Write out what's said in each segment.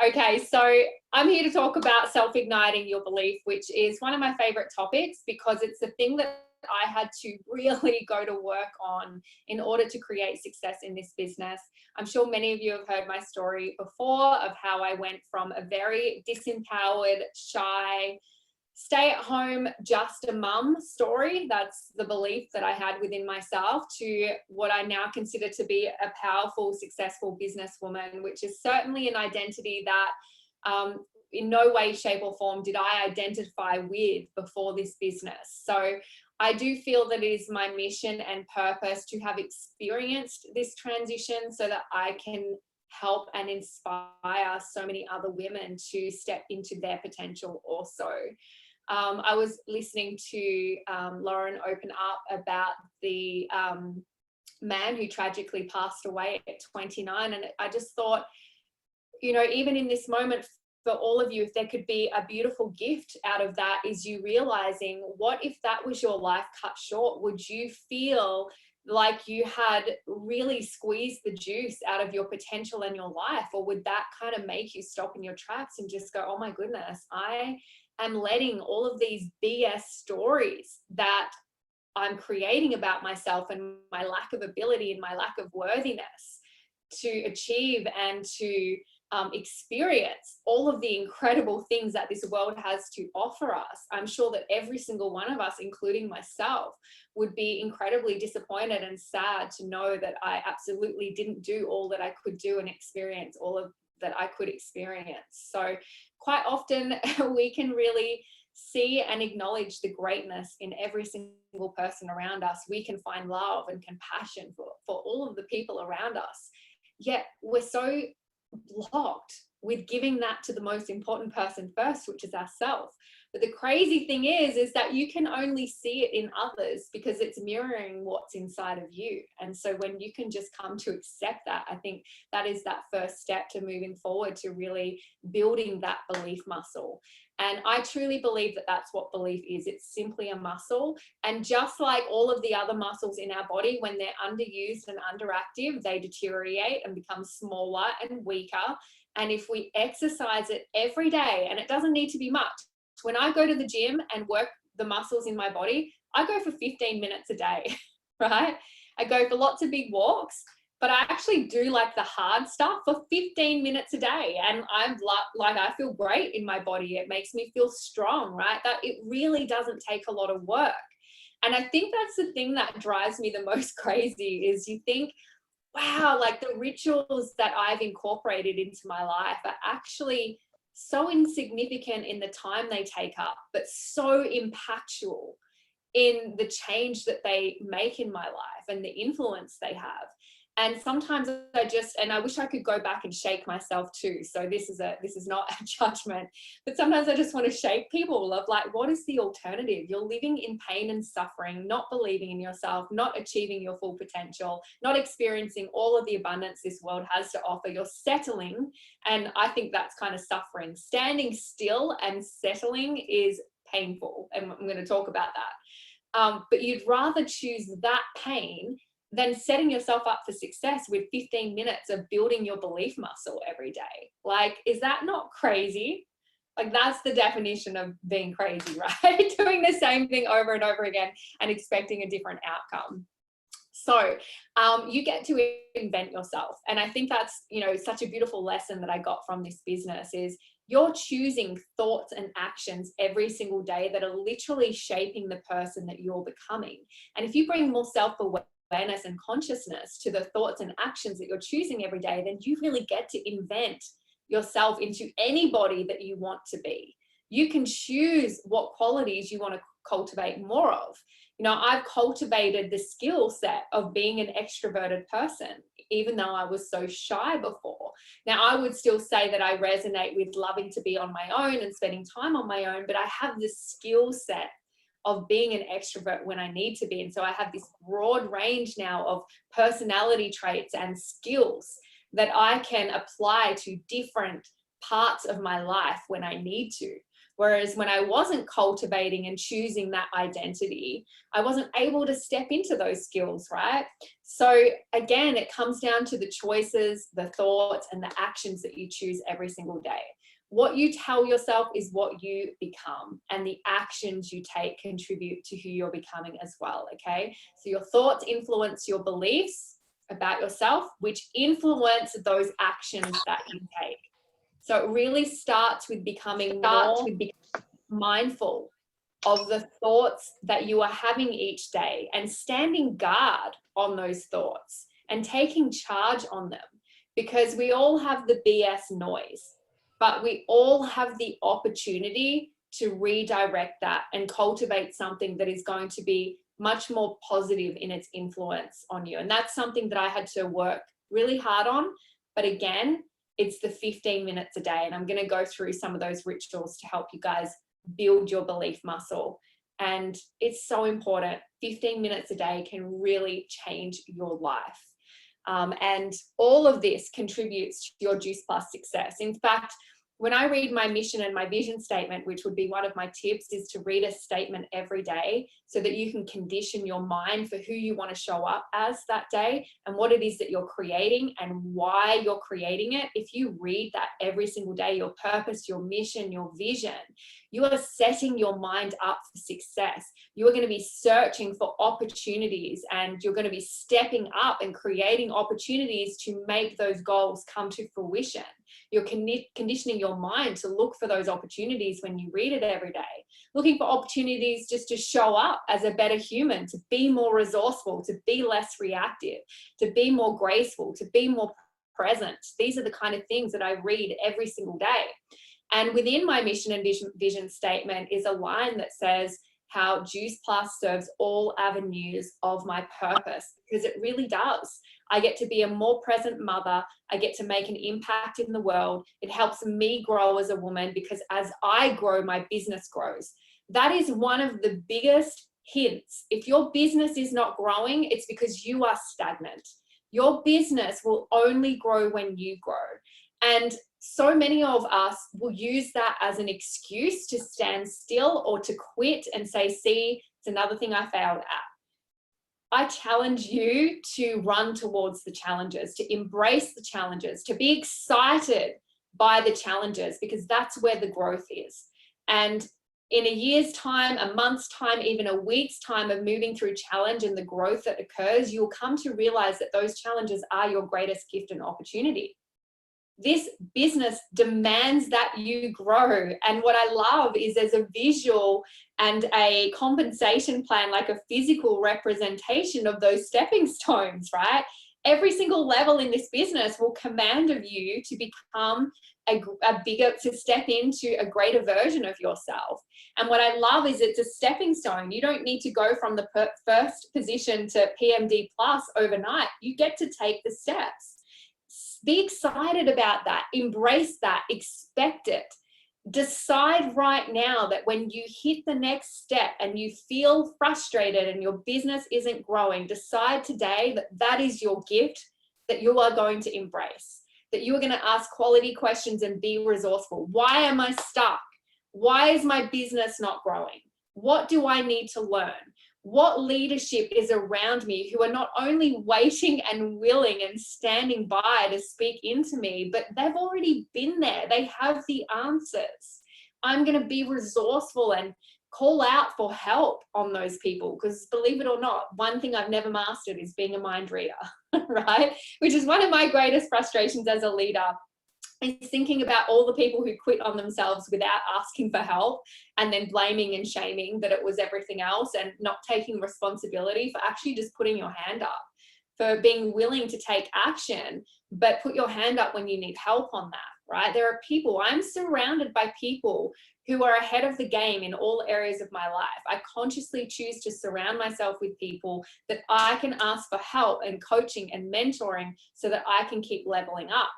Okay, so I'm here to talk about self-igniting your belief, which is one of my favorite topics because it's the thing that I had to really go to work on in order to create success in this business. I'm sure many of you have heard my story before of how I went from a very disempowered, shy, stay at home, just a mum story. That's the belief that I had within myself, to what I now consider to be a powerful, successful businesswoman, which is certainly an identity that in no way, shape, or form did I identify with before this business. So I do feel that it is my mission and purpose to have experienced this transition so that I can help and inspire so many other women to step into their potential also. I was listening to Lauren open up about the man who tragically passed away at 29. And I just thought, you know, even in this moment for all of you, if there could be a beautiful gift out of that, is you realizing, what if that was your life cut short? Would you feel like you had really squeezed the juice out of your potential in your life? Or would that kind of make you stop in your tracks and just go, oh my goodness, I am letting all of these BS stories that I'm creating about myself and my lack of ability and my lack of worthiness to achieve and to experience all of the incredible things that this world has to offer us. I'm sure that every single one of us, including myself, would be incredibly disappointed and sad to know that I absolutely didn't do all that I could do and experience all of that I could experience. So quite often we can really see and acknowledge the greatness in every single person around us. We can find love and compassion for all of the people around us. Yet we're so blocked with giving that to the most important person first, which is ourselves. But the crazy thing is that you can only see it in others because it's mirroring what's inside of you. And so when you can just come to accept that, I think that is that first step to moving forward, to really building that belief muscle. And I truly believe that that's what belief is. It's simply a muscle. And just like all of the other muscles in our body, when they're underused and underactive, they deteriorate and become smaller and weaker. And if we exercise it every day, and it doesn't need to be much. When I go to the gym and work the muscles in my body, I go for 15 minutes a day, right? I go for lots of big walks, but I actually do like the hard stuff for 15 minutes a day. And I'm like, I feel great in my body. It makes me feel strong, right? That it really doesn't take a lot of work. And I think that's the thing that drives me the most crazy, is you think, wow, like the rituals that I've incorporated into my life are actually so insignificant in the time they take up, but so impactful in the change that they make in my life and the influence they have. And sometimes I wish I could go back and shake myself too. So this is not a judgment, but sometimes I just want to shake people of like, what is the alternative? You're living in pain and suffering, not believing in yourself, not achieving your full potential, not experiencing all of the abundance this world has to offer. You're settling. And I think that's kind of suffering. Standing still and settling is painful. And I'm going to talk about that. But you'd rather choose that pain than setting yourself up for success with 15 minutes of building your belief muscle every day. Like, is that not crazy? Like, that's the definition of being crazy, right? Doing the same thing over and over again and expecting a different outcome. So you get to invent yourself. And I think that's, you know, such a beautiful lesson that I got from this business is you're choosing thoughts and actions every single day that are literally shaping the person that you're becoming. And if you bring more self-awareness and consciousness to the thoughts and actions that you're choosing every day, then you really get to invent yourself into anybody that you want to be. You can choose what qualities you want to cultivate more of. You know, I've cultivated the skill set of being an extroverted person, even though I was so shy before. Now, I would still say that I resonate with loving to be on my own and spending time on my own, but I have this skill set of being an extrovert when I need to be. And so I have this broad range now of personality traits and skills that I can apply to different parts of my life when I need to. Whereas when I wasn't cultivating and choosing that identity, I wasn't able to step into those skills, right? So again, it comes down to the choices, the thoughts, and the actions that you choose every single day. What you tell yourself is what you become, and the actions you take contribute to who you're becoming as well, okay? So your thoughts influence your beliefs about yourself, which influence those actions that you take. So it really starts with becoming more mindful of the thoughts that you are having each day and standing guard on those thoughts and taking charge on them, because we all have the BS noise, but we all have the opportunity to redirect that and cultivate something that is going to be much more positive in its influence on you. And that's something that I had to work really hard on. But again, it's the 15 minutes a day. And I'm going to go through some of those rituals to help you guys build your belief muscle. And it's so important. 15 minutes a day can really change your life. And all of this contributes to your Juice Plus success. In fact, when I read my mission and my vision statement, which would be one of my tips, is to read a statement every day so that you can condition your mind for who you want to show up as that day and what it is that you're creating and why you're creating it. If you read that every single day, your purpose, your mission, your vision, you are setting your mind up for success. You are going to be searching for opportunities, and you're going to be stepping up and creating opportunities to make those goals come to fruition. You're conditioning your mind to look for those opportunities when you read it every day, looking for opportunities just to show up as a better human, to be more resourceful, to be less reactive, to be more graceful, to be more present. These are the kind of things that I read every single day. And within my mission and vision statement is a line that says how Juice Plus serves all avenues of my purpose, because it really does. I get to be a more present mother. I get to make an impact in the world. It helps me grow as a woman, because as I grow, my business grows. That is one of the biggest hints. If your business is not growing, it's because you are stagnant. Your business will only grow when you grow. And so many of us will use that as an excuse to stand still or to quit and say, see, it's another thing I failed at. I challenge you to run towards the challenges, to embrace the challenges, to be excited by the challenges, because that's where the growth is. And in a year's time, a month's time, even a week's time of moving through challenge and the growth that occurs, you'll come to realize that those challenges are your greatest gift and opportunity. This business demands that you grow. And what I love is there's a visual and a compensation plan, like a physical representation of those stepping stones, right? Every single level in this business will command of you to become a bigger, to step into a greater version of yourself. And what I love is it's a stepping stone. You don't need to go from the first position to PMD plus overnight. You get to take the steps. Be excited about that. Embrace that. Expect it. Decide right now that when you hit the next step and you feel frustrated and your business isn't growing, decide today that that is your gift that you are going to embrace, that you are going to ask quality questions and be resourceful. Why am I stuck? Why is my business not growing? What do I need to learn? What leadership is around me who are not only waiting and willing and standing by to speak into me, but they've already been there. They have the answers. I'm going to be resourceful and call out for help on those people, because believe it or not, one thing I've never mastered is being a mind reader, right? Which is one of my greatest frustrations as a leader. Is thinking about all the people who quit on themselves without asking for help, and then blaming and shaming that it was everything else, and not taking responsibility for actually just putting your hand up, for being willing to take action, but put your hand up when you need help on that, right? There are people, I'm surrounded by people who are ahead of the game in all areas of my life. I consciously choose to surround myself with people that I can ask for help and coaching and mentoring so that I can keep leveling up.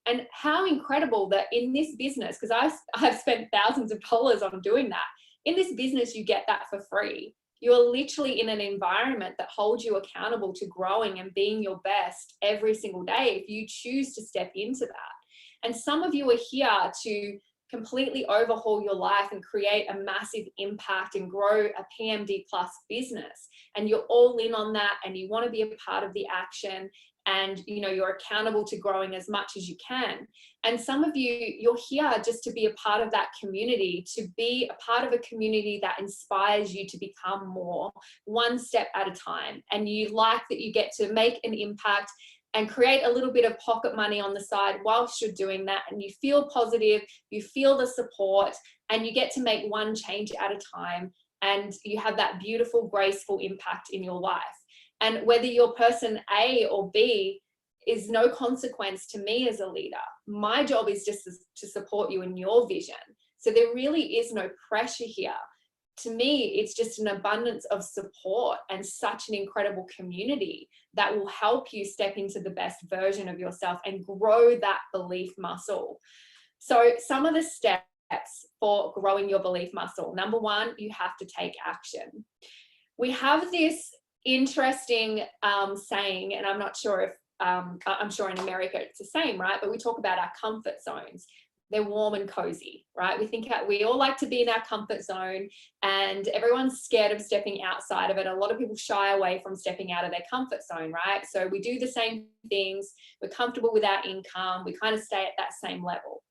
And how incredible that in this business, because I've spent thousands of dollars on doing that, in this business, you get that for free. You are literally in an environment that holds you accountable to growing and being your best every single day if you choose to step into that. And some of you are here to completely overhaul your life and create a massive impact and grow a PMD plus business, and you're all in on that and you want to be a part of the action, and you're accountable to growing as much as you can. And some of you're here just to be a part of that community, to be a part of a community that inspires you to become more, one step at a time. And you like that you get to make an impact and create a little bit of pocket money on the side whilst you're doing that, and you feel positive, you feel the support, and you get to make one change at a time, and you have that beautiful, graceful impact in your life. And whether you're person A or B is no consequence to me as a leader. My job is just to support you in your vision. So there really is no pressure here. To me, it's just an abundance of support and such an incredible community that will help you step into the best version of yourself and grow that belief muscle. So some of the steps for growing your belief muscle: number one, you have to take action. We have this interesting saying, and I'm not sure if, I'm sure in America it's the same, right? But we talk about our comfort zones. They're warm and cozy, right? We all like to be in our comfort zone, and everyone's scared of stepping outside of it. A lot of people shy away from stepping out of their comfort zone, right? So we do the same things. We're comfortable with our income. We kind of stay at that same level.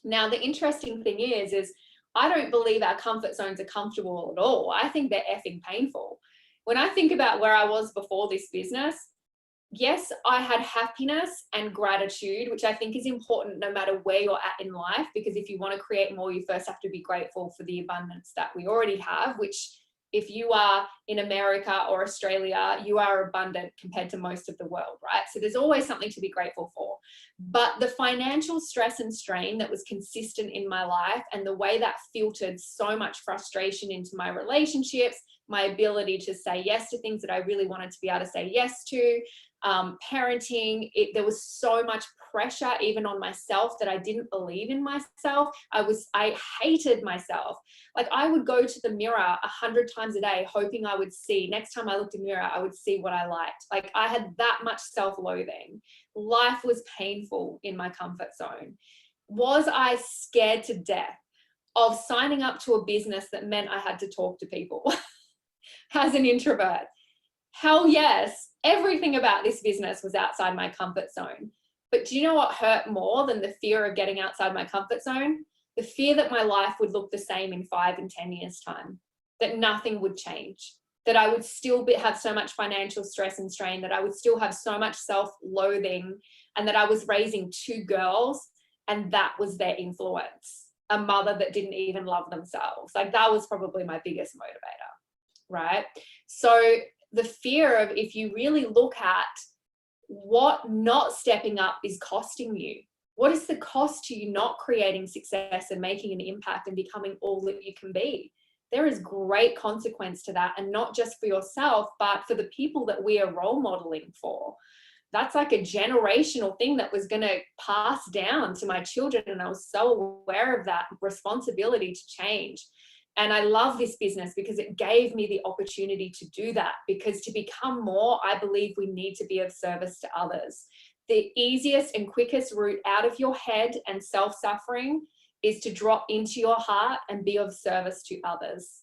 Now, the interesting thing is I don't believe our comfort zones are comfortable at all. I think they're effing painful. When I think about where I was before this business, yes, I had happiness and gratitude, which I think is important no matter where you're at in life, because if you want to create more, you first have to be grateful for the abundance that we already have, which if you are in America or Australia, you are abundant compared to most of the world, right? So there's always something to be grateful for. But the financial stress and strain that was consistent in my life, and the way that filtered so much frustration into my relationships, my ability to say yes to things that I really wanted to be able to say yes to, parenting, there was so much pressure even on myself that I didn't believe in myself. I hated myself. Like, I would go to the mirror 100 times a day hoping I would see, next time I looked in the mirror, I would see what I liked. Like, I had that much self-loathing. Life was painful in my comfort zone. Was I scared to death of signing up to a business that meant I had to talk to people as an introvert? Hell yes. Everything about this business was outside my comfort zone. But do you know what hurt more than the fear of getting outside my comfort zone? The fear that my life would look the same in 5 and 10 years' time, that nothing would change, that I would still have so much financial stress and strain, that I would still have so much self-loathing, and that I was raising 2 girls and that was their influence, a mother that didn't even love themselves. Like, that was probably my biggest motivator, right? So the fear of, if you really look at what not stepping up is costing you, what is the cost to you not creating success and making an impact and becoming all that you can be? There is great consequence to that, and not just for yourself, but for the people that we are role modeling for. That's like a generational thing that was going to pass down to my children, and I was so aware of that responsibility to change. And I love this business because it gave me the opportunity to do that, because to become more, I believe we need to be of service to others. The easiest and quickest route out of your head and self-suffering is to drop into your heart and be of service to others.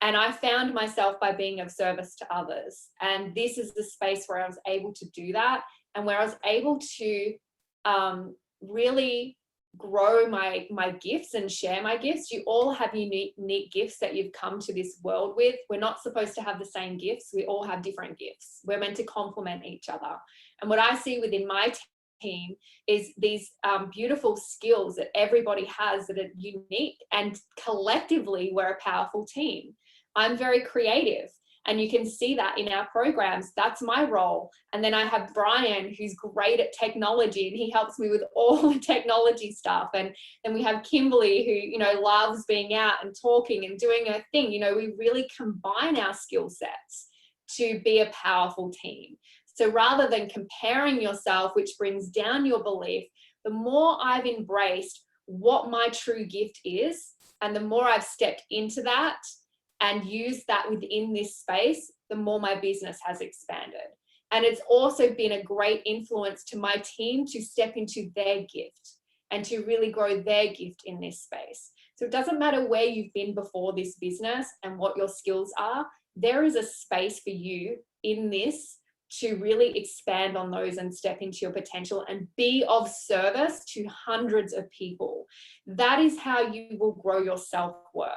And I found myself by being of service to others. And this is the space where I was able to do that, and where I was able to really grow my gifts and share my gifts. You all have unique gifts that you've come to this world with. We're not supposed to have the same gifts. We all have different gifts. We're meant to complement each other. And what I see within my team is these beautiful skills that everybody has that are unique, and collectively we're a powerful team. I'm very creative, and you can see that in our programs. That's my role. And then I have Brian, who's great at technology, and he helps me with all the technology stuff. And then we have Kimberly, who, loves being out and talking and doing her thing. We really combine our skill sets to be a powerful team. So rather than comparing yourself, which brings down your belief, the more I've embraced what my true gift is, and the more I've stepped into that and used that within this space, the more my business has expanded. And it's also been a great influence to my team to step into their gift. and to really grow their gift in this space. So it doesn't matter where you've been before this business and what your skills are, there is a space for you in this to really expand on those and step into your potential and be of service to hundreds of people. That is how you will grow your self-worth.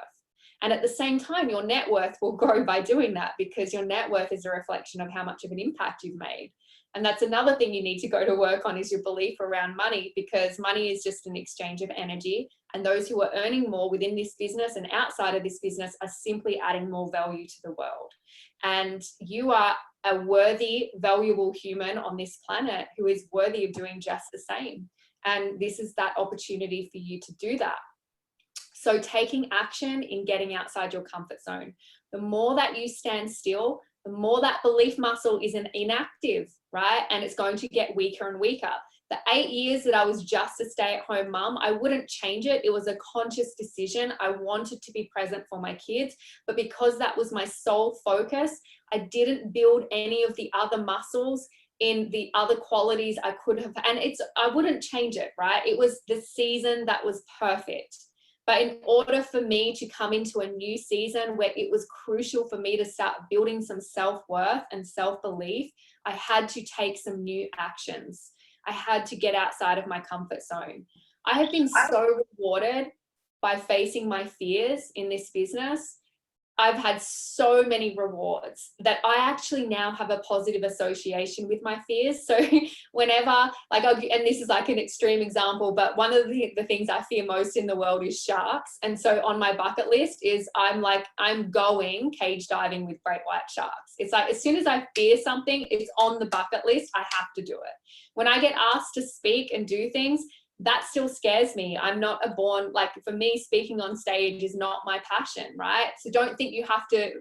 And at the same time, your net worth will grow by doing that, because your net worth is a reflection of how much of an impact you've made. And that's another thing you need to go to work on, is your belief around money, because money is just an exchange of energy. And those who are earning more within this business and outside of this business are simply adding more value to the world. And you are a worthy, valuable human on this planet who is worthy of doing just the same. And this is that opportunity for you to do that. So taking action in getting outside your comfort zone. The more that you stand still, the more that belief muscle is inactive, right? And it's going to get weaker and weaker. The 8 years that I was just a stay-at-home mum, I wouldn't change it. It was a conscious decision. I wanted to be present for my kids, but because that was my sole focus, I didn't build any of the other muscles in the other qualities I could have. And I wouldn't change it, right? It was the season that was perfect. But in order for me to come into a new season where it was crucial for me to start building some self-worth and self-belief, I had to take some new actions. I had to get outside of my comfort zone. I have been so rewarded by facing my fears in this business. I've had so many rewards that I actually now have a positive association with my fears. So whenever, and this is like an extreme example, but one of the things I fear most in the world is sharks. And so on my bucket list is I'm going cage diving with great white sharks. It's like, as soon as I fear something, it's on the bucket list. I have to do it. When I get asked to speak and do things, that still scares me. I'm not for me, speaking on stage is not my passion, right? So don't think you have to,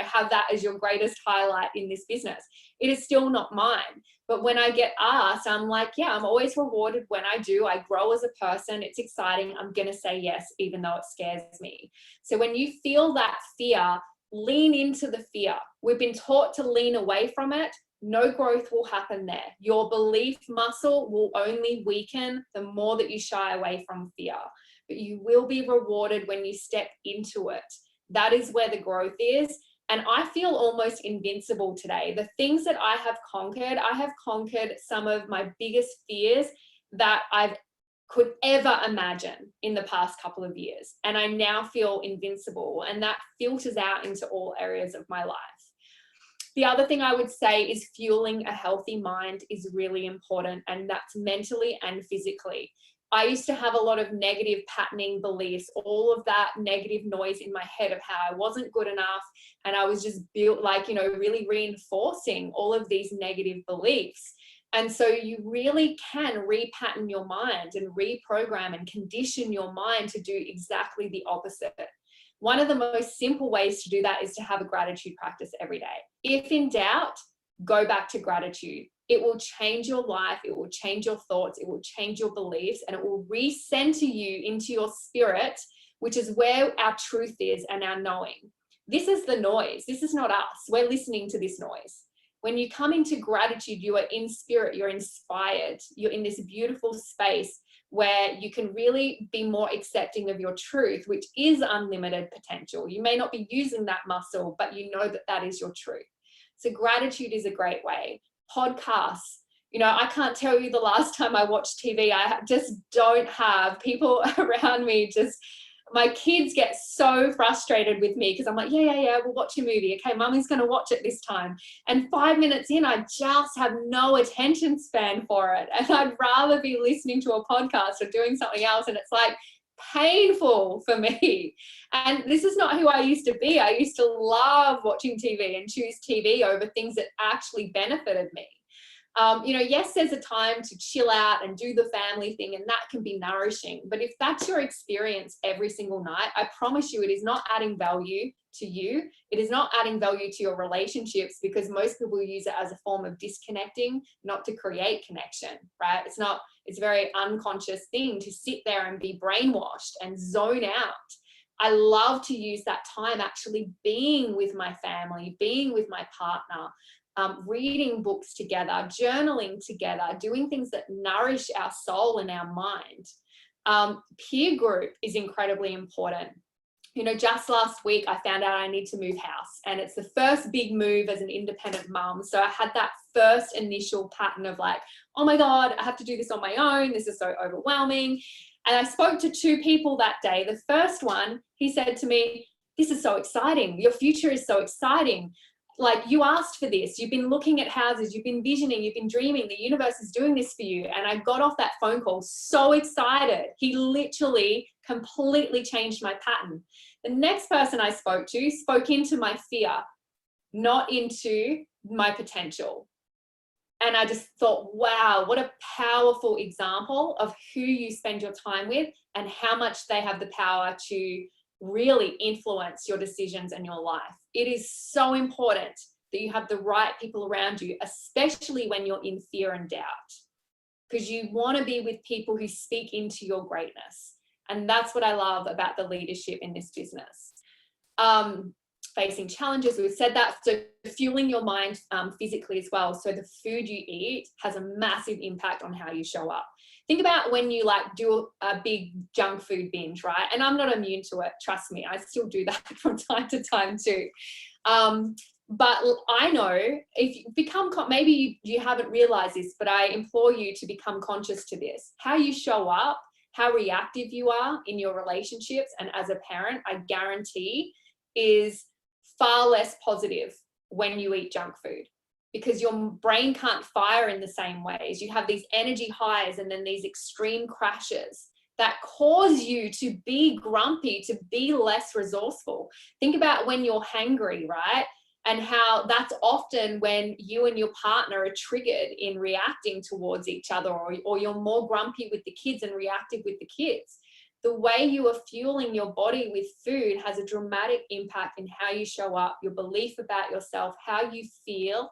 have that as your greatest highlight in this business. It is still not mine. But when I get asked, I'm like, yeah, I'm always rewarded when I do. I grow as a person. It's exciting. I'm going to say yes, even though it scares me. So when you feel that fear, lean into the fear. We've been taught to lean away from it. No growth will happen there. Your belief muscle will only weaken the more that you shy away from fear. But you will be rewarded when you step into it. That is where the growth is. And I feel almost invincible today. The things that I have conquered some of my biggest fears that I could ever imagine in the past couple of years. And I now feel invincible, and that filters out into all areas of my life. The other thing I would say is fueling a healthy mind is really important, and that's mentally and physically. I used to have a lot of negative patterning beliefs, all of that negative noise in my head of how I wasn't good enough, and I was just really reinforcing all of these negative beliefs. And so you really can repattern your mind and reprogram and condition your mind to do exactly the opposite. One of the most simple ways to do that is to have a gratitude practice every day. If in doubt, go back to gratitude. It will change your life. It will change your thoughts. It will change your beliefs, and it will recenter you into your spirit, which is where our truth is and our knowing. This is the noise. This is not us. We're listening to this noise. When you come into gratitude, you are in spirit. You're inspired. You're in this beautiful space where you can really be more accepting of your truth, which is unlimited potential. You may not be using that muscle, but you know that that is your truth. So gratitude is a great way. Podcasts. I can't tell you the last time I watched TV. I just don't have people around me. My kids get so frustrated with me because I'm like, yeah, we'll watch a movie. Okay, mummy's going to watch it this time. And 5 minutes in, I just have no attention span for it. And I'd rather be listening to a podcast or doing something else. And it's like painful for me. And this is not who I used to be. I used to love watching TV and choose TV over things that actually benefited me. Yes, there's a time to chill out and do the family thing, and that can be nourishing. But if that's your experience every single night, I promise you, it is not adding value to you. It is not adding value to your relationships, because most people use it as a form of disconnecting, not to create connection, right? It's a very unconscious thing to sit there and be brainwashed and zone out. I love to use that time actually being with my family, being with my partner, reading books together, journaling together, doing things that nourish our soul and our mind. Peer group is incredibly important. You know, just last week I found out I need to move house, and it's the first big move as an independent mum. So I had that first initial pattern of like, oh my God, I have to do this on my own. This is so overwhelming. And I spoke to 2 people that day. The first one, he said to me, this is so exciting. Your future is so exciting. Like, you asked for this. You've been looking at houses. You've been visioning. You've been dreaming. The universe is doing this for you. And I got off that phone call so excited. He literally completely changed my pattern. The next person I spoke to spoke into my fear, not into my potential. And I just thought, wow, what a powerful example of who you spend your time with and how much they have the power to really influence your decisions and your life. It is so important that you have the right people around you, especially when you're in fear and doubt, because you want to be with people who speak into your greatness. And that's what I love about the leadership in this business. Facing challenges, we've said that. So fueling your mind physically as well. So the food you eat has a massive impact on how you show up. Think about when you like do a big junk food binge, right? And I'm not immune to it, trust me. I still do that from time to time too. But I know if you become, maybe you haven't realized this, but I implore you to become conscious to this. How you show up, how reactive you are in your relationships and as a parent, I guarantee is far less positive when you eat junk food, because your brain can't fire in the same ways. You have these energy highs and then these extreme crashes that cause you to be grumpy, to be less resourceful. Think about when you're hangry, right? And how that's often when you and your partner are triggered in reacting towards each other, or you're more grumpy with the kids and reactive with the kids. The way you are fueling your body with food has a dramatic impact in how you show up, your belief about yourself, how you feel.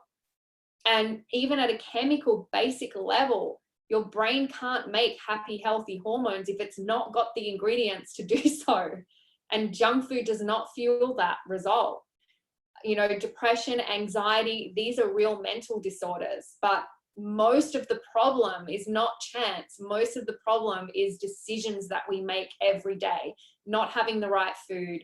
And even at a chemical basic level, your brain can't make happy, healthy hormones if it's not got the ingredients to do so. And junk food does not fuel that result. You know, depression, anxiety, these are real mental disorders. But most of the problem is not chance. Most of the problem is decisions that we make every day, not having the right food,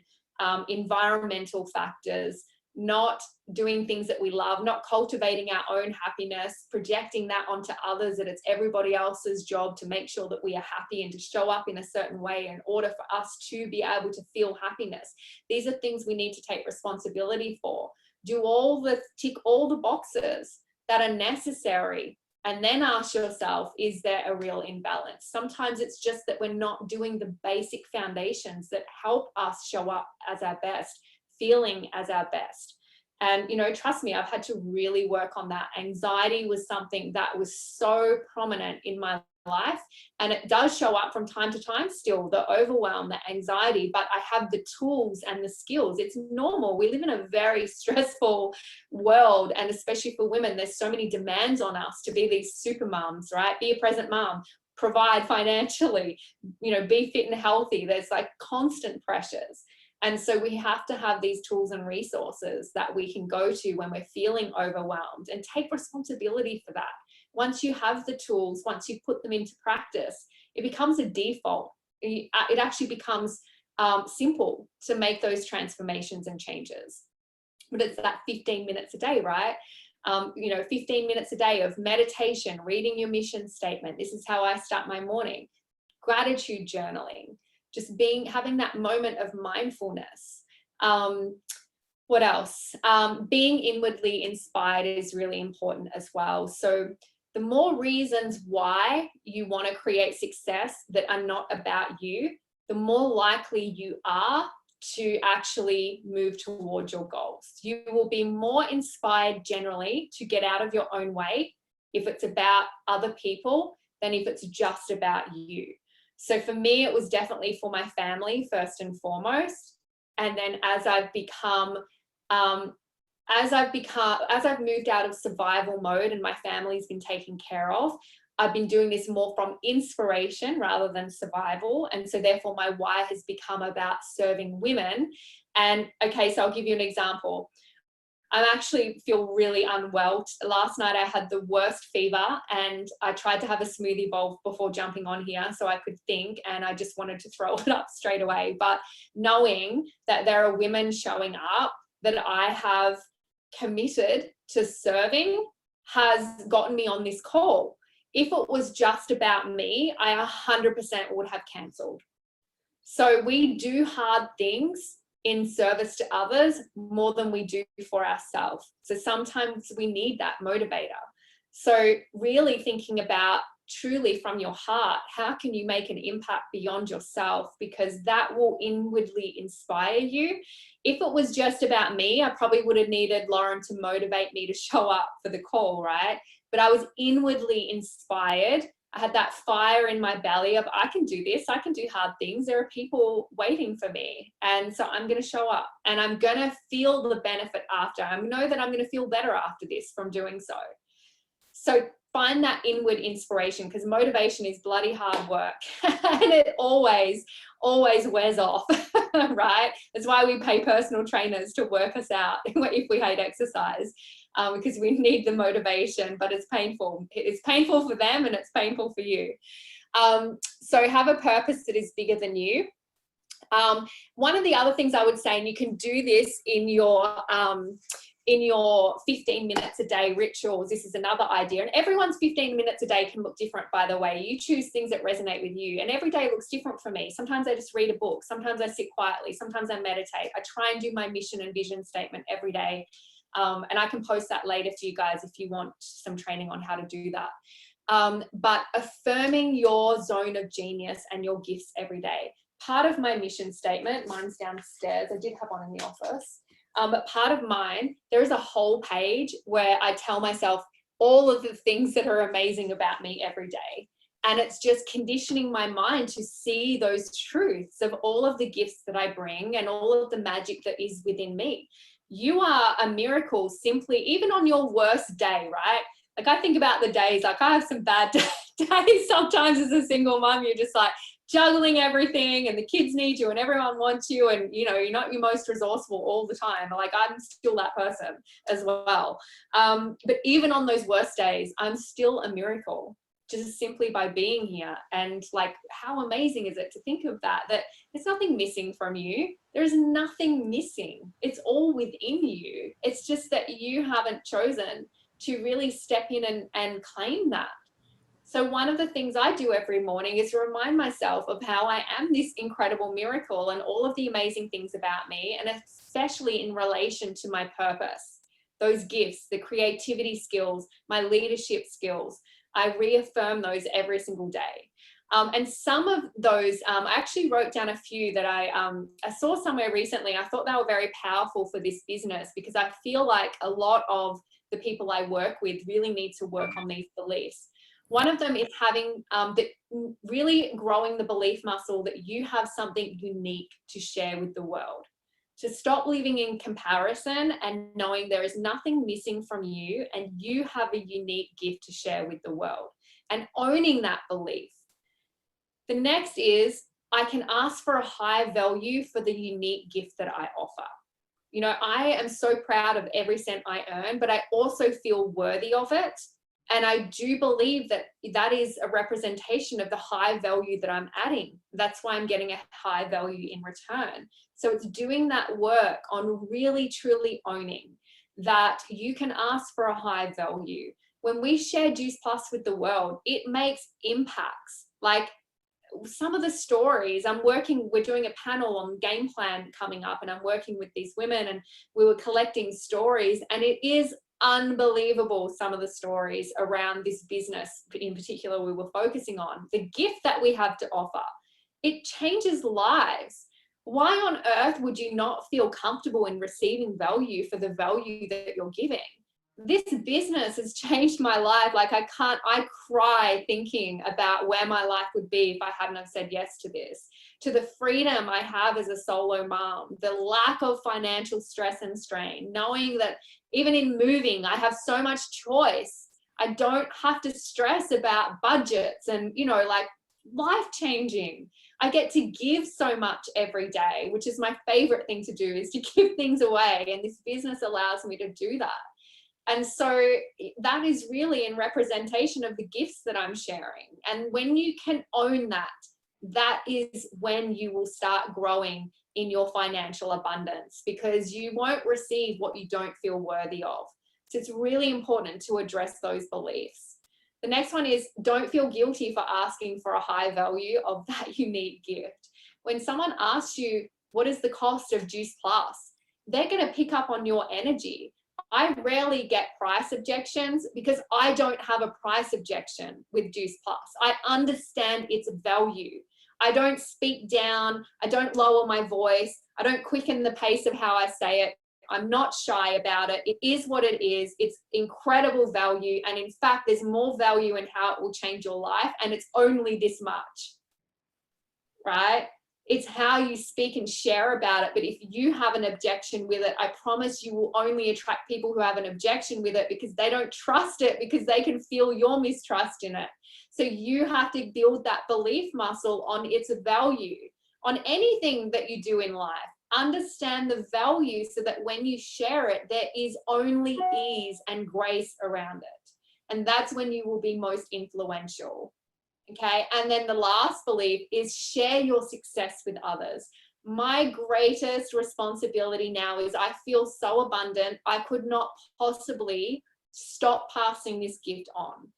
environmental factors, not doing things that we love, not cultivating our own happiness, projecting that onto others, that it's everybody else's job to make sure that we are happy and to show up in a certain way in order for us to be able to feel happiness. These are things we need to take responsibility for. Tick all the boxes that are necessary, and then ask yourself, is there a real imbalance? Sometimes it's just that we're not doing the basic foundations that help us show up as our best, feeling as our best. And, you know, trust me, I've had to really work on that. Anxiety was something that was so prominent in my life, and it does show up from time to time still, the overwhelm, the anxiety, but I have the tools and the skills. It's normal. We live in a very stressful world, and especially for women, there's so many demands on us to be these super moms, right? Be a present mom, provide financially, you know, be fit and healthy. There's like constant pressures. And so we have to have these tools and resources that we can go to when we're feeling overwhelmed, and take responsibility for that. Once you have the tools, once you put them into practice, it becomes a default. It actually becomes simple to make those transformations and changes. But it's that 15 minutes a day, right? 15 minutes a day of meditation, reading your mission statement. This is how I start my morning. Gratitude journaling, just having that moment of mindfulness. What else? Being inwardly inspired is really important as well. So the more reasons why you want to create success that are not about you, the more likely you are to actually move towards your goals. You will be more inspired generally to get out of your own way if it's about other people than if it's just about you. So for me, it was definitely for my family first and foremost. And then as I've moved out of survival mode and my family's been taken care of, I've been doing this more from inspiration rather than survival. And so therefore my why has become about serving women. And okay, so I'll give you an example. I actually feel really unwell. Last night I had the worst fever, and I tried to have a smoothie bowl before jumping on here so I could think, and I just wanted to throw it up straight away. But knowing that there are women showing up that I have committed to serving has gotten me on this call. If it was just about me, I 100% would have cancelled. So we do hard things in service to others more than we do for ourselves. So sometimes we need that motivator. So really thinking about truly from your heart, how can you make an impact beyond yourself? Because that will inwardly inspire you. If it was just about me, I probably would have needed Lauren to motivate me to show up for the call, right? But I was inwardly inspired. I had that fire in my belly of, I can do this, I can do hard things. There are people waiting for me. And so I'm going to show up, and I'm going to feel the benefit after. I know that I'm going to feel better after this from doing so. So find that inward inspiration, because motivation is bloody hard work and it always wears off, right? That's why we pay personal trainers to work us out if we hate exercise. Because we need the motivation, but it's painful. It's painful for them and it's painful for you. So have a purpose that is bigger than you. One of the other things I would say, and you can do this in your 15 minutes a day rituals, this is another idea. And everyone's 15 minutes a day can look different, by the way. You choose things that resonate with you. And every day looks different for me. Sometimes I just read a book. Sometimes I sit quietly. Sometimes I meditate. I try and do my mission and vision statement every day. And I can post that later for you guys if you want some training on how to do that. But affirming your zone of genius and your gifts every day. Part of my mission statement, mine's downstairs. I did have one in the office. But part of mine, there is a whole page where I tell myself all of the things that are amazing about me every day. And it's just conditioning my mind to see those truths of all of the gifts that I bring and all of the magic that is within me. You are a miracle simply, even on your worst day, right? Like I think about the days, like I have some bad days sometimes as a single mom. You're just like juggling everything and the kids need you and everyone wants you, and you know, you're not your most resourceful all the time. Like I'm still that person as well. But even on those worst days, I'm still a miracle, just simply by being here. And like, how amazing is it to think of that there's nothing missing from you. There's nothing missing. It's all within you. It's just that you haven't chosen to really step in and claim that. So one of the things I do every morning is remind myself of how I am this incredible miracle and all of the amazing things about me, and especially in relation to my purpose, those gifts, the creativity skills, my leadership skills. I reaffirm those every single day. And some of those, I actually wrote down a few that I saw somewhere recently. I thought they were very powerful for this business, because I feel like a lot of the people I work with really need to work on these beliefs. One of them is having really growing the belief muscle that you have something unique to share with the world. To stop living in comparison and knowing there is nothing missing from you and you have a unique gift to share with the world, and owning that belief. The next is, I can ask for a high value for the unique gift that I offer. You know, I am so proud of every cent I earn, but I also feel worthy of it. And I do believe that that is a representation of the high value that I'm adding. That's why I'm getting a high value in return. So it's doing that work on really, truly owning that you can ask for a high value. When we share Juice Plus with the world, it makes impacts. Like some of the stories we're doing a panel on game plan coming up, and I'm working with these women, and we were collecting stories, and it is unbelievable, some of the stories around this business in particular we were focusing on. The gift that we have to offer, it changes lives. Why on earth would you not feel comfortable in receiving value for the value that you're giving? This business has changed my life. Like I cry thinking about where my life would be if I hadn't have said yes to this, to the freedom I have as a solo mom, the lack of financial stress and strain, knowing that even in moving, I have so much choice. I don't have to stress about budgets and, you know, like life-changing. I get to give so much every day, which is my favorite thing to do, is to give things away. And this business allows me to do that. And so that is really in representation of the gifts that I'm sharing. And when you can own that, that is when you will start growing in your financial abundance, because you won't receive what you don't feel worthy of. So it's really important to address those beliefs. The next one is, don't feel guilty for asking for a high value of that unique gift. When someone asks you, what is the cost of Juice Plus? They're going to pick up on your energy. I rarely get price objections because I don't have a price objection with Juice Plus. I understand its value. I don't speak down. I don't lower my voice. I don't quicken the pace of how I say it. I'm not shy about it. It is what it is. It's incredible value. And in fact, there's more value in how it will change your life. And it's only this much, right? It's how you speak and share about it. But if you have an objection with it, I promise you will only attract people who have an objection with it because they don't trust it, because they can feel your mistrust in it. So you have to build that belief muscle on its value. On anything that you do in life, understand the value so that when you share it, there is only ease and grace around it. And that's when you will be most influential. Okay, and then the last belief is share your success with others. My greatest responsibility now is I feel so abundant, I could not possibly stop passing this gift on.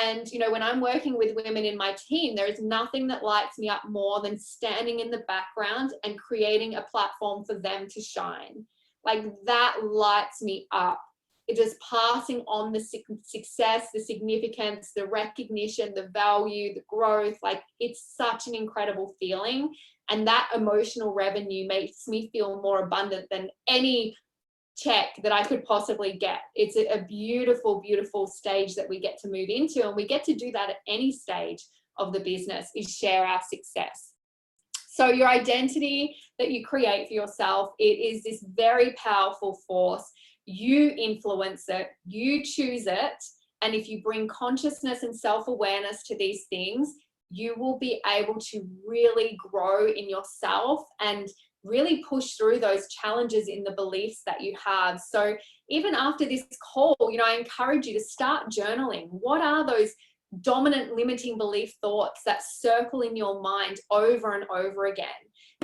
And, you know, when I'm working with women in my team, there is nothing that lights me up more than standing in the background and creating a platform for them to shine. Like, that lights me up. It is passing on the success, the significance, the recognition, the value, the growth. Like, it's such an incredible feeling. And that emotional revenue makes me feel more abundant than any check that I could possibly get. It's a beautiful, beautiful stage that we get to move into. And we get to do that at any stage of the business, is share our success. So your identity that you create for yourself, it is this very powerful force. You influence it, you choose it. And if you bring consciousness and self-awareness to these things, you will be able to really grow in yourself and really push through those challenges in the beliefs that you have. So even after this call, you know, I encourage you to start journaling. What are those dominant limiting belief thoughts that circle in your mind over and over again?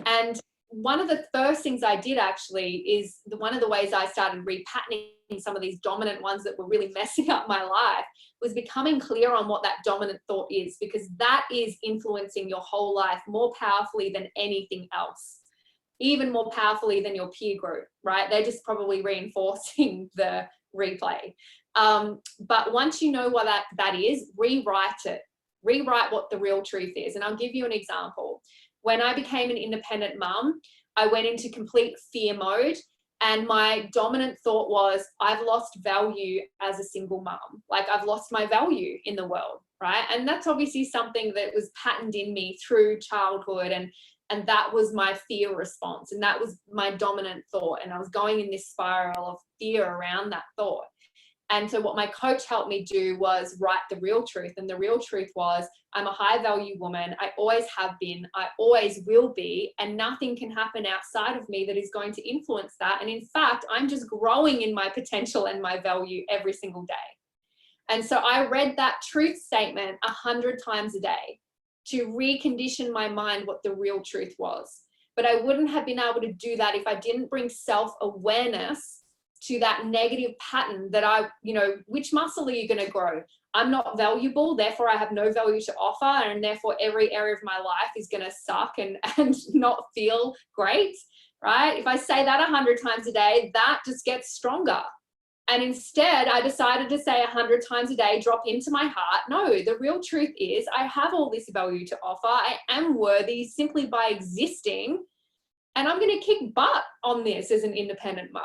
And one of the first things I did actually is one of the ways I started repatterning some of these dominant ones that were really messing up my life was becoming clear on what that dominant thought is, because that is influencing your whole life more powerfully than anything else, even more powerfully than your peer group, right? They're just probably reinforcing the replay. But once you know what that is, rewrite it. Rewrite what the real truth is. And I'll give you an example. When I became an independent mum, I went into complete fear mode. And my dominant thought was, I've lost value as a single mum. Like, I've lost my value in the world, right? And that's obviously something that was patterned in me through childhood. And that was my fear response. And that was my dominant thought. And I was going in this spiral of fear around that thought. And so what my coach helped me do was write the real truth. And the real truth was, I'm a high value woman. I always have been. I always will be. And nothing can happen outside of me that is going to influence that. And in fact, I'm just growing in my potential and my value every single day. And so I read that truth statement 100 times a day to recondition my mind what the real truth was. But I wouldn't have been able to do that if I didn't bring self-awareness to that negative pattern that which muscle are you going to grow? I'm not valuable, therefore I have no value to offer, and therefore every area of my life is going to suck and not feel great, right? If I say that 100 times a day, that just gets stronger. And instead, I decided to say 100 times a day, drop into my heart, no, the real truth is I have all this value to offer. I am worthy simply by existing, and I'm going to kick butt on this as an independent mum.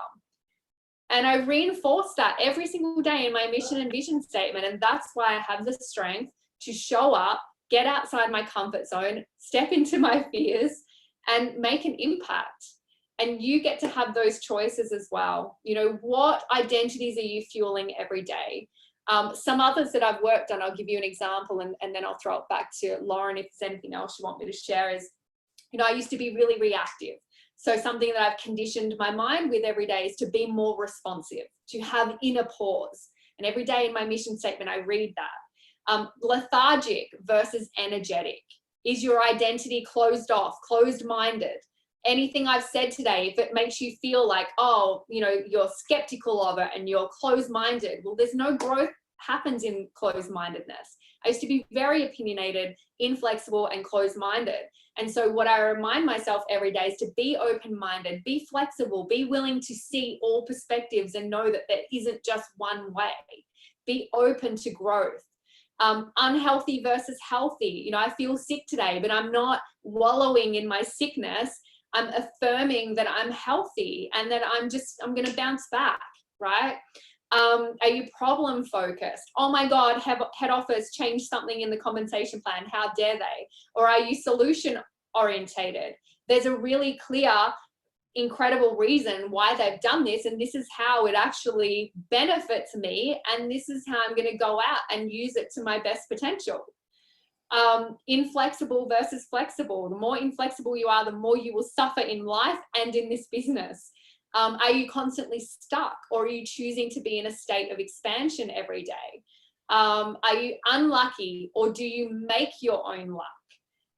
And I reinforce that every single day in my mission and vision statement. And that's why I have the strength to show up, get outside my comfort zone, step into my fears, and make an impact. And you get to have those choices as well. You know, what identities are you fueling every day? Some others that I've worked on, I'll give you an example, and then I'll throw it back to Lauren if there's anything else you want me to share, is, I used to be really reactive. So something that I've conditioned my mind with every day is to be more responsive, to have inner pause. And every day in my mission statement, I read that. Lethargic versus energetic. Is your identity closed off, closed-minded? Anything I've said today, if it makes you feel like, oh, you're skeptical of it and you're closed-minded, well, there's no growth happens in closed-mindedness. I used to be very opinionated, inflexible, and closed-minded. And so what I remind myself every day is to be open-minded, be flexible, be willing to see all perspectives and know that there isn't just one way. Be open to growth. Unhealthy versus healthy. I feel sick today, but I'm not wallowing in my sickness. I'm affirming that I'm healthy and that I'm going to bounce back, right? Are you problem focused? Oh my God, head office changed something in the compensation plan. How dare they? Or are you solution orientated? There's a really clear, incredible reason why they've done this, and this is how it actually benefits me, and this is how I'm going to go out and use it to my best potential. Inflexible versus flexible. The more inflexible you are, the more you will suffer in life and in this business. Are you constantly stuck, or are you choosing to be in a state of expansion every day? Are you unlucky, or do you make your own luck?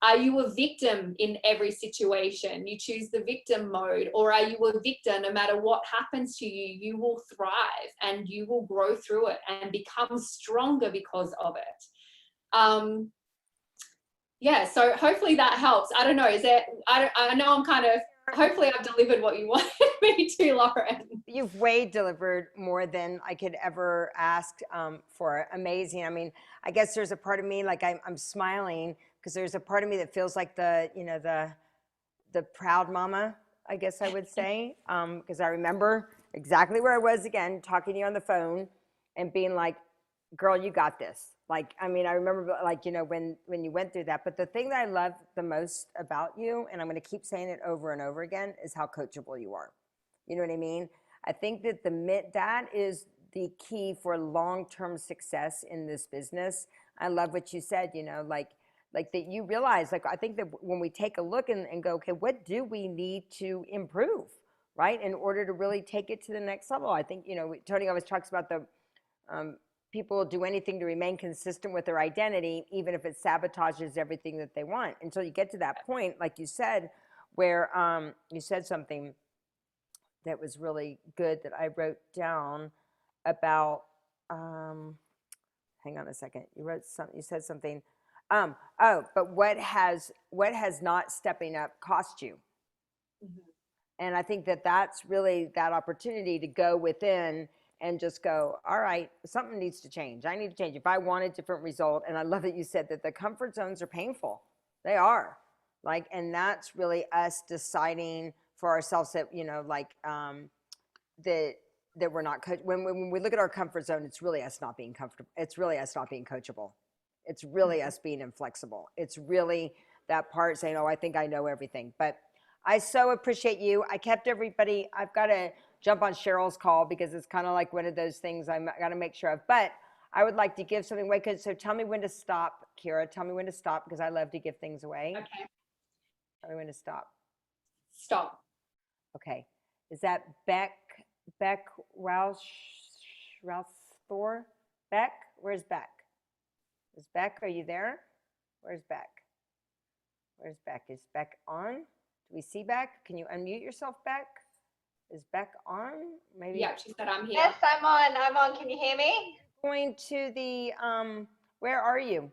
Are you a victim in every situation? You choose the victim mode, or are you a victor? No matter what happens to you, you will thrive and you will grow through it and become stronger because of it. Yeah, so hopefully that helps. I don't know, I know I'm kind of, hopefully I've delivered what you wanted me to, Lauren. You've way delivered more than I could ever ask for. Amazing. I mean, I guess there's a part of me, like I'm smiling because there's a part of me that feels like the proud mama, I guess I would say, because I remember exactly where I was again, talking to you on the phone and being like, girl, you got this. Like, I mean, I remember like, when you went through that, but the thing that I love the most about you, and I'm going to keep saying it over and over again, is how coachable you are. You know what I mean? I think that that is the key for long-term success in this business. I love what you said, like that you realize, like, I think that when we take a look and go, okay, what do we need to improve, right? In order to really take it to the next level. I think, Tony always talks about the, people will do anything to remain consistent with their identity, even if it sabotages everything that they want. Until you get to that point, like you said, where you said something that was really good that I wrote down about, hang on a second. You said something. But what has not stepping up cost you? Mm-hmm. And I think that that's really that opportunity to go within and just go, all right, something needs to change. I need to change. If I want a different result, and I love that you said that the comfort zones are painful. They are. Like, and that's really us deciding for ourselves that, that we're not when we look at our comfort zone, it's really us not being comfortable. It's really us not being coachable. It's really us being inflexible. It's really that part saying, oh, I think I know everything. But I so appreciate you. I kept everybody, I've got to jump on Cheryl's call because it's kind of like one of those things I got to make sure of. But I would like to give something away. So tell me when to stop, Kira. Tell me when to stop because I love to give things away. Okay. Tell me when to stop. Stop. Okay. Is that Beck Thor? Beck? Where's Beck? Is Beck, are you there? Where's Beck? Where's Beck? Is Beck on? Do we see Beck? Can you unmute yourself, Beck? Is Beck on? Maybe. Yeah, she said I'm here. Yes, I'm on. Can you hear me? Going to the, where are you?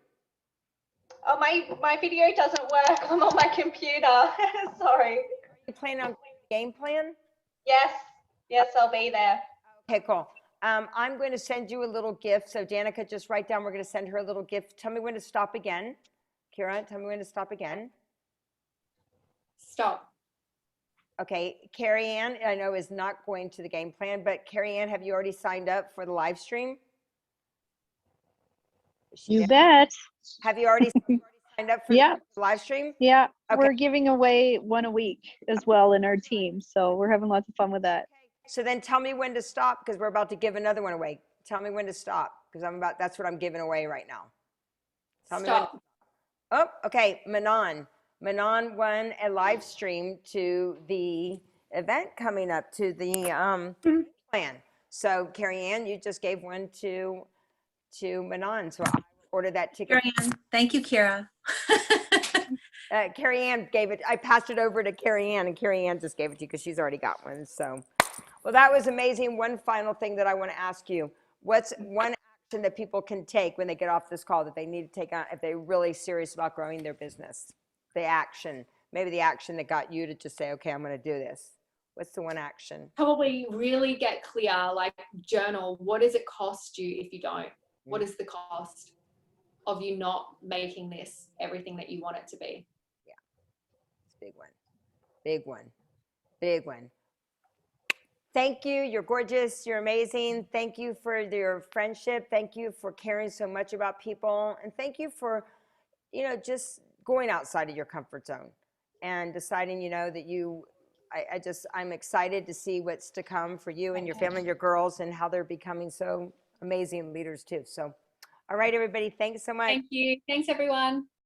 Oh, my video doesn't work. I'm on my computer. Sorry. Are you playing on game plan? Yes, I'll be there. Okay, cool. I'm going to send you a little gift. So Danica, just write down, we're going to send her a little gift. Tell me when to stop again. Kira, tell me when to stop again. Stop. Okay, Carrie Ann, I know is not going to the game plan, but Carrie Ann, have you already signed up for the live stream? You bet. Have you already signed up for the live stream? Yeah, okay. We're giving away one a week as well in our team, so we're having lots of fun with that. So then tell me when to stop because we're about to give another one away. Tell me when to stop because that's what I'm giving away right now. Tell me Stop. oh, okay. Manon won a live stream to the event coming up, to the plan. So Carrie Ann, you just gave one to Manon. So I ordered that ticket. Carrie Ann. Thank you, Kira. Carrie Ann gave it. I passed it over to Carrie Ann, and Carrie Ann just gave it to you because she's already got one. So, well, that was amazing. One final thing that I want to ask you: what's one action that people can take when they get off this call that they need to take on if they're really serious about growing their business? The action, maybe the action that got you to just say, "Okay, I'm going to do this." What's the one action? Probably really get clear, like journal. What does it cost you if you don't? What is the cost of you not making this everything that you want it to be? Yeah, it's a big one. Big one. Big one. Thank you. You're gorgeous. You're amazing. Thank you for your friendship. Thank you for caring so much about people. And thank you for, just going outside of your comfort zone and deciding, that I'm excited to see what's to come for you and your family and your girls and how they're becoming so amazing leaders too. So, all right, everybody. Thanks so much. Thank you. Thanks, everyone.